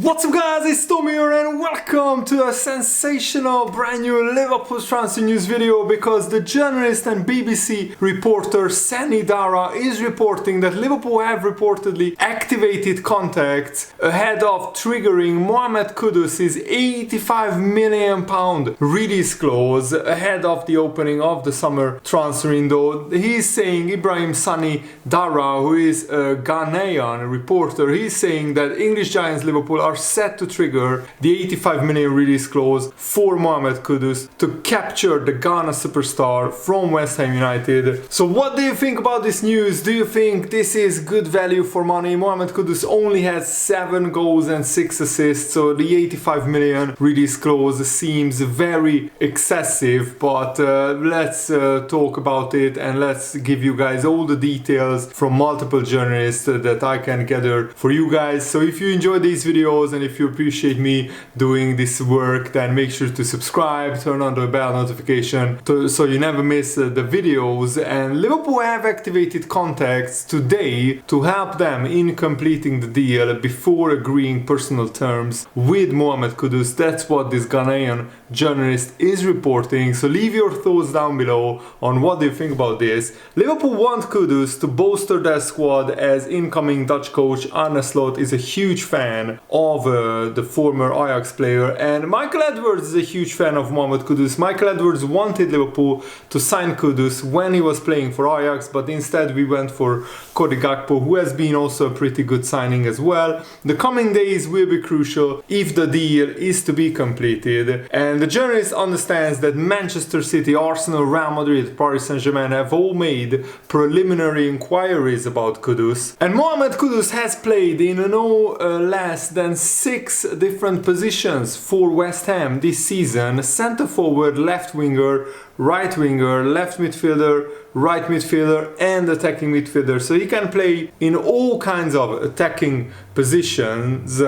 What's up guys, it's Tommy here and welcome to a sensational brand new Liverpool transfer news video, because the journalist and BBC reporter Sani Dara is reporting that Liverpool have reportedly activated contacts ahead of triggering Mohamed Kudus' £85 million release clause ahead of the opening of the summer transfer window. He's saying, Ibrahim Sani Dara, who is a Ghanaian reporter, he's saying that English giants Liverpool are set to trigger the 85 million release clause for Mohamed Kudus to capture the Ghana superstar from West Ham United. So what do you think about this news? Do you think this is good value for money? Mohamed Kudus only has 7 goals and 6 assists, so the 85 million release clause seems very excessive, but let's talk about it and let's give you guys all the details from multiple journalists that I can gather for you guys. So if you enjoy these videos and if you appreciate me doing this work, then make sure to subscribe, turn on the bell notification so you never miss the videos. And Liverpool have activated contacts today to help them in completing the deal before agreeing personal terms with Mohamed Kudus. That's what this Ghanaian journalist is reporting. So leave your thoughts down below on what do you think about this. Liverpool want Kudus to bolster their squad, as incoming Dutch coach Arne is a huge fan of the former Ajax player, and Michael Edwards is a huge fan of Mohamed Kudus. Michael Edwards wanted Liverpool to sign Kudus when he was playing for Ajax, but instead we went for Cody Gakpo, who has been also a pretty good signing as well. The coming days will be crucial if the deal is to be completed, and the journalist understands that Manchester City, Arsenal, Real Madrid, Paris Saint-Germain have all made preliminary inquiries about Kudus, and Mohamed Kudus has played in no less than 6 different positions for West Ham this season: centre forward, left winger, right winger, left midfielder, right midfielder and attacking midfielder. So he can play in all kinds of attacking positions.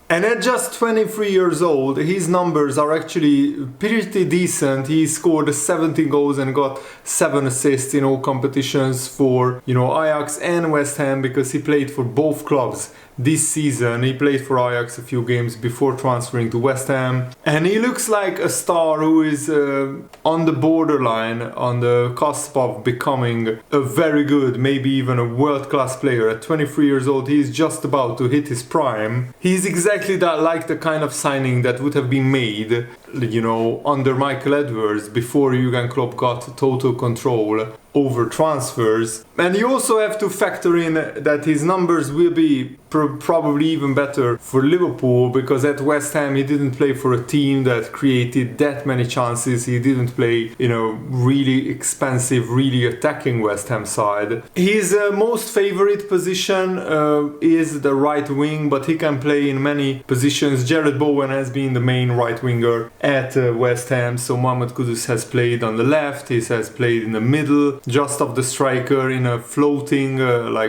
And at just 23 years old, his numbers are actually pretty decent. He scored 17 goals and got 7 assists in all competitions for, Ajax and West Ham, because he played for both clubs this season. He played for Ajax a few games before transferring to West Ham, and he looks like a star who is on the borderline, on the cusp of becoming a very good, maybe even a world-class player. At 23 years old, he's just about to hit his prime. He's exactly that, like the kind of signing that would have been made, under Michael Edwards before Jurgen Klopp got total control over transfers. And you also have to factor in that his numbers will be probably even better for Liverpool, because at West Ham he didn't play for a team that created that many chances. He didn't play, really expensive, really attacking West Ham side. His most favorite position is the right wing, but he can play in many positions. Jared Bowen has been the main right winger at West Ham, so Mohamed Kudus has played on the left, he has played in the middle, just off the striker, in a floating,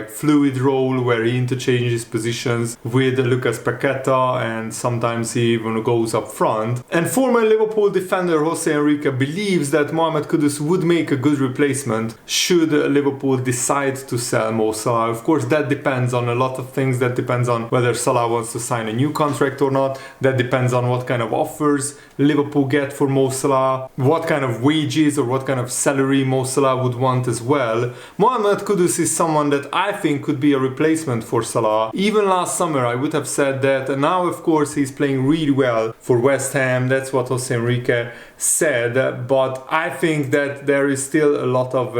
fluid role where he interchanges positions with Lucas Paqueta, and sometimes he even goes up front. And former Liverpool defender Jose Enrique believes that Mohamed Kudus would make a good replacement should Liverpool decide to sell Mo Salah. Of course, that depends on a lot of things. That depends on whether Salah wants to sign a new contract or not. That depends on what kind of offers Liverpool get for Mo Salah, what kind of wages or what kind of salary Mo Salah would want as well. Mohamed Kudus is someone that I think could be a replacement for Salah. Even last summer I would have said that, and now of course he's playing really well for West Ham. That's what Jose Enrique said, but I think that there is still a lot of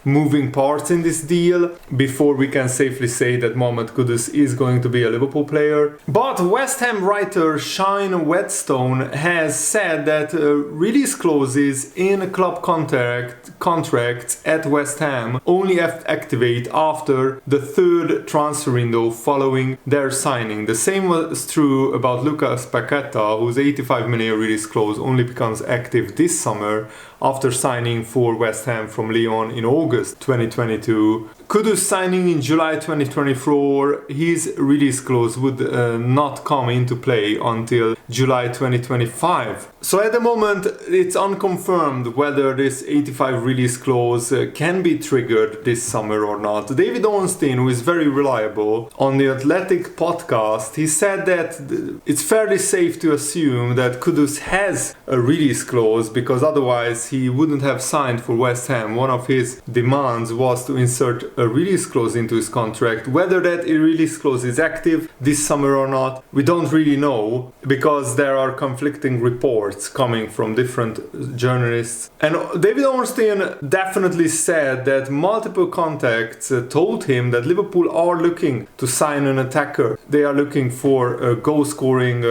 moving parts in this deal before we can safely say that Mohamed Kudus is going to be a Liverpool player. But West Ham writer Shine Whetstone has said that release clauses in club contracts at West Ham only activate after the 3rd transfer window following their signing. The same was true about Lucas Paqueta, whose 85 million release clause only becomes active this summer after signing for West Ham from Lyon in August 2022. Kudus signing in July 2024, his release clause would not come into play until July 2025. So at the moment it's unconfirmed whether this 85 release clause can be triggered this summer or not. David Ornstein, who is very reliable, on the Athletic podcast, he said that it's fairly safe to assume that Kudus has a release clause because otherwise he wouldn't have signed for West Ham. One of his demands was to insert a release clause into his contract. Whether that release clause is active this summer or not, we don't really know because there are conflicting reports coming from different journalists. And David Ornstein definitely said that multiple contacts told him that Liverpool are looking to sign an attacker. They are looking for a goal-scoring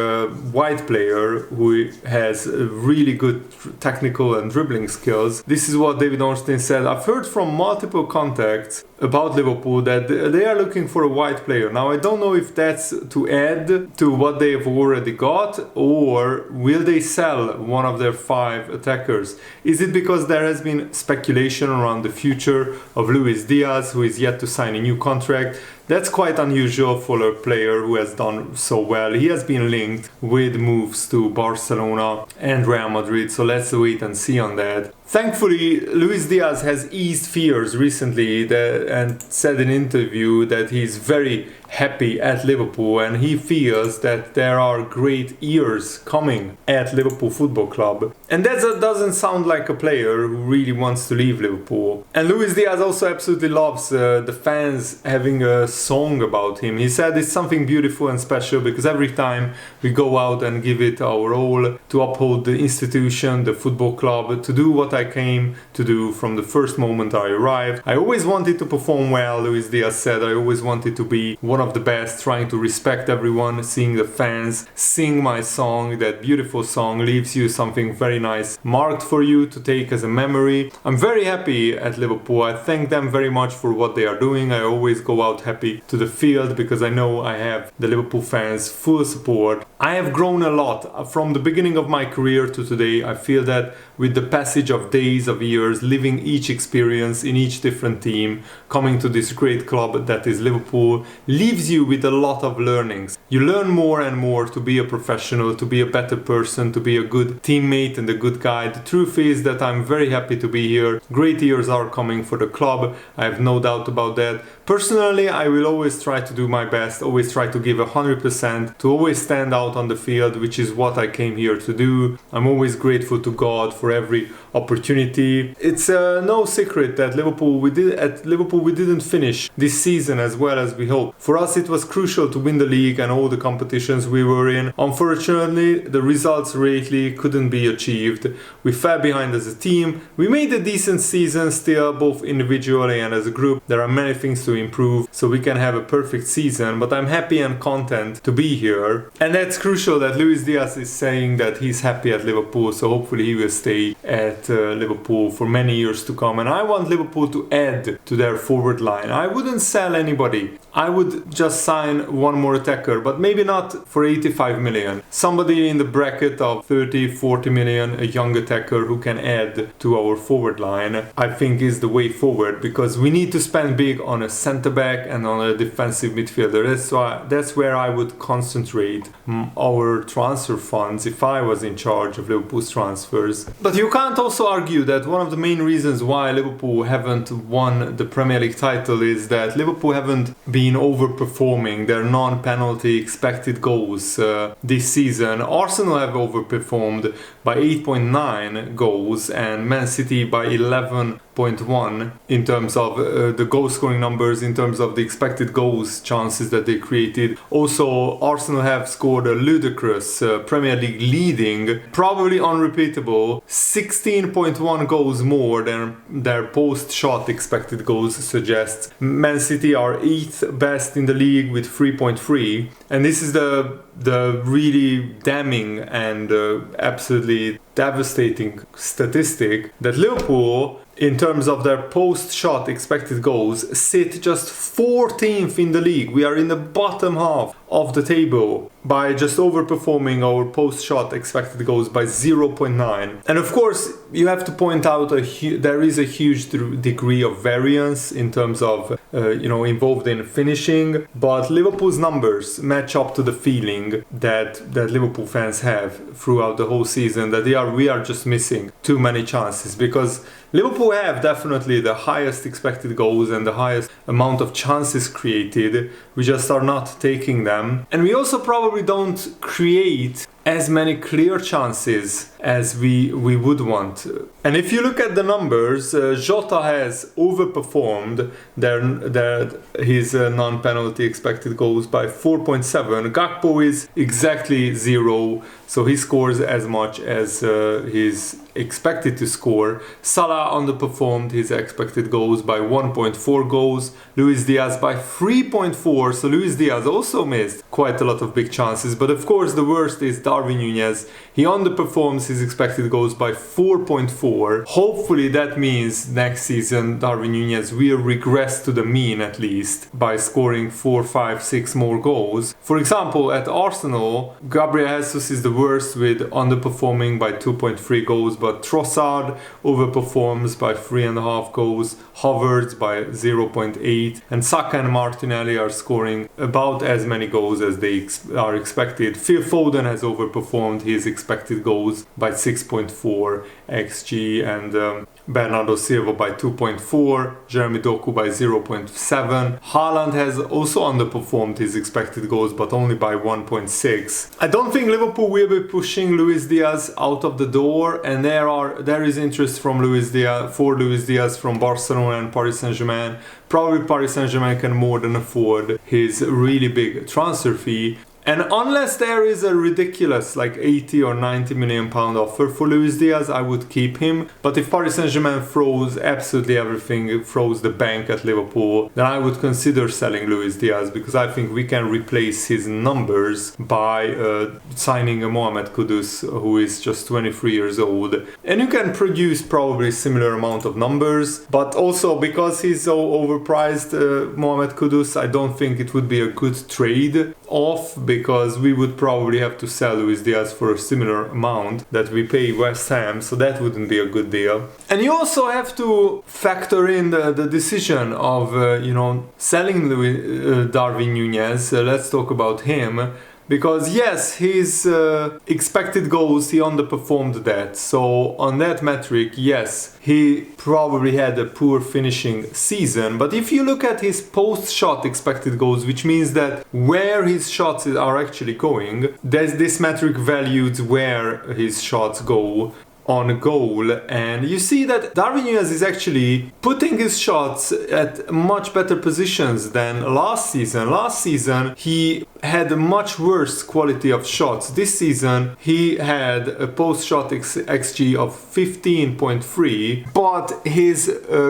white player who has really good technical and dribbling skills. This is what David Ornstein said. I've heard from multiple contacts about Liverpool that they are looking for a white player. Now I don't know if that's to add to what they have already got, or will they sell one of their 5 attackers? Is it because there has been speculation around the future of Luis Diaz, who is yet to sign a new contract? That's quite unusual for a player who has done so well. He has been linked with moves to Barcelona and Real Madrid, so let's wait and see on that. Thankfully, Luis Diaz has eased fears recently and said in an interview that he's very happy at Liverpool and he feels that there are great years coming at Liverpool Football Club. And that doesn't sound like a player who really wants to leave Liverpool. And Luis Diaz also absolutely loves the fans having a song about him. He said it's something beautiful and special because every time we go out and give it our all to uphold the institution, the football club, to do what I came to do from the first moment I arrived. I always wanted to perform well, Luis Diaz said. I always wanted to be one of the best, trying to respect everyone, seeing the fans sing my song. That beautiful song leaves you something very nice marked for you to take as a memory. I'm very happy at Liverpool. I thank them very much for what they are doing. I always go out happy to the field because I know I have the Liverpool fans' full support. I have grown a lot from the beginning of my career to today. I feel that with the passage of days, of years, living each experience in each different team, coming to this great club that is Liverpool, leaves you with a lot of learnings. You learn more and more to be a professional, to be a better person, to be a good teammate and a good guy. The truth is that I'm very happy to be here. Great years are coming for the club. I have no doubt about that. Personally, I will always try to do my best, always try to give 100%, to always stand out on the field, which is what I came here to do. I'm always grateful to God for every opportunity. It's no secret that at Liverpool we didn't finish this season as well as we hoped. For us it was crucial to win the league and all the competitions we were in. Unfortunately, the results lately couldn't be achieved. We fell behind as a team. We made a decent season still, both individually and as a group. There are many things to improve so we can have a perfect season, but I'm happy and content to be here. And that's crucial that Luis Diaz is saying that he's happy at Liverpool, so hopefully he will stay at Liverpool for many years to come. And I want Liverpool to add to their forward line. I wouldn't sell anybody. I would just sign one more attacker, but maybe not for 85 million. Somebody in the bracket of 30-40 million, a young attacker who can add to our forward line, I think is the way forward, because we need to spend big on a centre back and on a defensive midfielder. That's where I would concentrate our transfer funds if I was in charge of Liverpool's transfers. But you can't also argue that one of the main reasons why Liverpool haven't won the Premier League title is that Liverpool haven't been overperforming their non-penalty expected goals this season. Arsenal have overperformed by 8.9 goals and Man City by 11.1 in terms of the goal scoring numbers, in terms of the expected goals chances that they created. Also, Arsenal have scored a ludicrous Premier League leading, probably unrepeatable, 16.1 goals more than their post-shot expected goals suggests. Man City are 8th best in the league with 3.3, and this is the really damning and absolutely devastating statistic that Liverpool in terms of their post-shot expected goals, sit just 14th in the league. We are in the bottom half of the table by just overperforming our post-shot expected goals by 0.9. And of course, you have to point out there is a huge degree of variance in terms of involved in finishing, but Liverpool's numbers match up to the feeling that Liverpool fans have throughout the whole season, that we are just missing too many chances, because Liverpool have definitely the highest expected goals and the highest amount of chances created. We just are not taking them. And we also probably don't create as many clear chances as we would want. And if you look at the numbers, Jota has overperformed his non-penalty expected goals by 4.7. Gakpo is exactly 0, so he scores as much as he's expected to score. Salah underperformed his expected goals by 1.4 goals. Luis Diaz by 3.4, so Luis Diaz also missed quite a lot of big chances. But of course the worst is Darwin Núñez. He underperforms his expected goals by 4.4. Hopefully that means next season Darwin Núñez will regress to the mean at least by scoring 4, 5, 6 more goals. For example, at Arsenal, Gabriel Jesus is the worst with underperforming by 2.3 goals, but Trossard overperforms by 3.5 goals, Havertz by 0.8, and Saka and Martinelli are scoring about as many goals as they are expected. Phil Foden has overperformed his expected goals by 6.4 xG, and Bernardo Silva by 2.4, Jeremy Doku by 0.7. Haaland has also underperformed his expected goals, but only by 1.6. I don't think Liverpool will be pushing Luis Diaz out of the door, and there is interest from Luis Diaz from Barcelona and Paris Saint-Germain. Probably Paris Saint-Germain can more than afford his really big transfer fee. And unless there is a ridiculous like 80 or 90 million pound offer for Luis Diaz, I would keep him. But if Paris Saint-Germain throws absolutely everything, throws the bank at Liverpool, then I would consider selling Luis Diaz, because I think we can replace his numbers by signing a Mohamed Kudus, who is just 23 years old. And you can produce probably similar amount of numbers, but also because he's so overpriced, Mohamed Kudus, I don't think it would be a good trade off, because we would probably have to sell Luis Diaz for a similar amount that we pay West Ham, so that wouldn't be a good deal. And you also have to factor in the decision of selling Darwin Núñez. Let's talk about him. Because yes, his expected goals, he underperformed that. So on that metric, yes, he probably had a poor finishing season. But if you look at his post-shot expected goals, which means that where his shots are actually going, there's this metric valued where his shots go on goal, and you see that Darwin Núñez is actually putting his shots at much better positions than last season. Last season he had a much worse quality of shots. This season he had a post-shot XG of 15.3, but his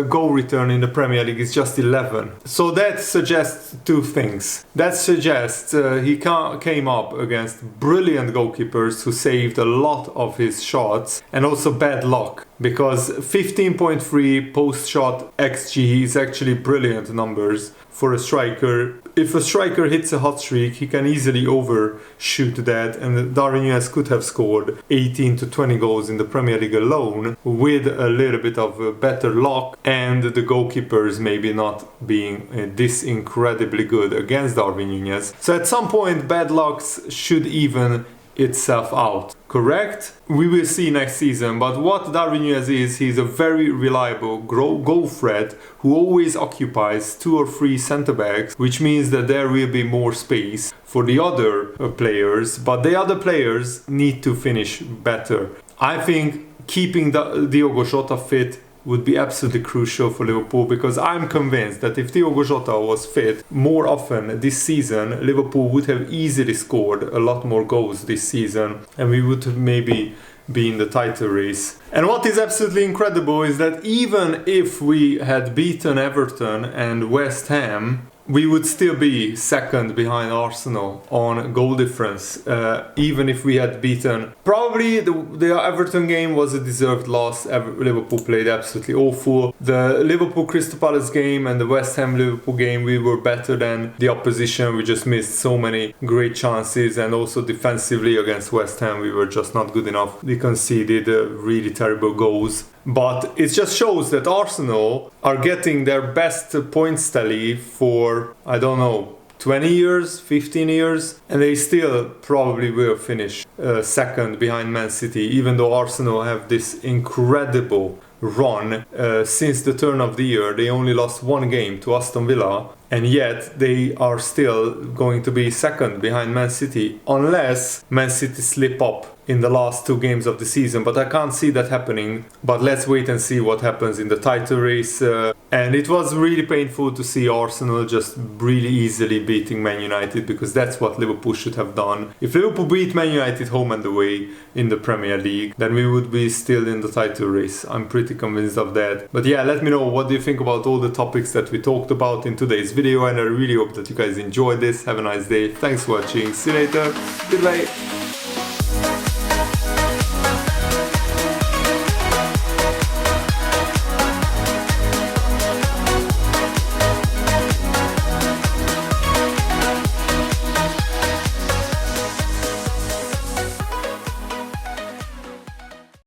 goal return in the Premier League is just 11. So that suggests two things. That suggests he came up against brilliant goalkeepers who saved a lot of his shots, and also bad luck, because 15.3 post-shot XG is actually brilliant numbers for a striker. If a striker hits a hot streak, he can easily overshoot that, and Darwin Núñez could have scored 18 to 20 goals in the Premier League alone with a little bit of better luck, and the goalkeepers maybe not being this incredibly good against Darwin Núñez. So at some point bad luck should even itself out, correct? We will see next season, but what Darwin Núñez is, he's a very reliable goal threat who always occupies 2 or 3 centre backs, which means that there will be more space for the other players, but the other players need to finish better. I think keeping Diogo Jota fit would be absolutely crucial for Liverpool, because I'm convinced that if Diogo Jota was fit more often this season, Liverpool would have easily scored a lot more goals this season, and we would maybe be in the title race. And what is absolutely incredible is that even if we had beaten Everton and West Ham, we would still be second behind Arsenal on goal difference, even if we had beaten. Probably the Everton game was a deserved loss. Liverpool played absolutely awful. The Liverpool Crystal Palace game and the West Ham Liverpool game, we were better than the opposition. We just missed so many great chances, and also defensively against West Ham we were just not good enough. We conceded really terrible goals. But it just shows that Arsenal are getting their best points tally for, I don't know, 20 years, 15 years, and they still probably will finish second behind Man City, even though Arsenal have this incredible run since the turn of the year. They only lost one game to Aston Villa, and yet they are still going to be second behind Man City, unless Man City slip up in the last two games of the season. But I can't see that happening. But let's wait and see what happens in the title race. And it was really painful to see Arsenal just really easily beating Man United, because that's what Liverpool should have done. If Liverpool beat Man United home and away in the Premier League, then we would be still in the title race. I'm pretty convinced of that. But yeah, let me know what do you think about all the topics that we talked about in today's video, and I really hope that you guys enjoyed this. Have a nice day. Thanks for watching. See you later. Goodbye.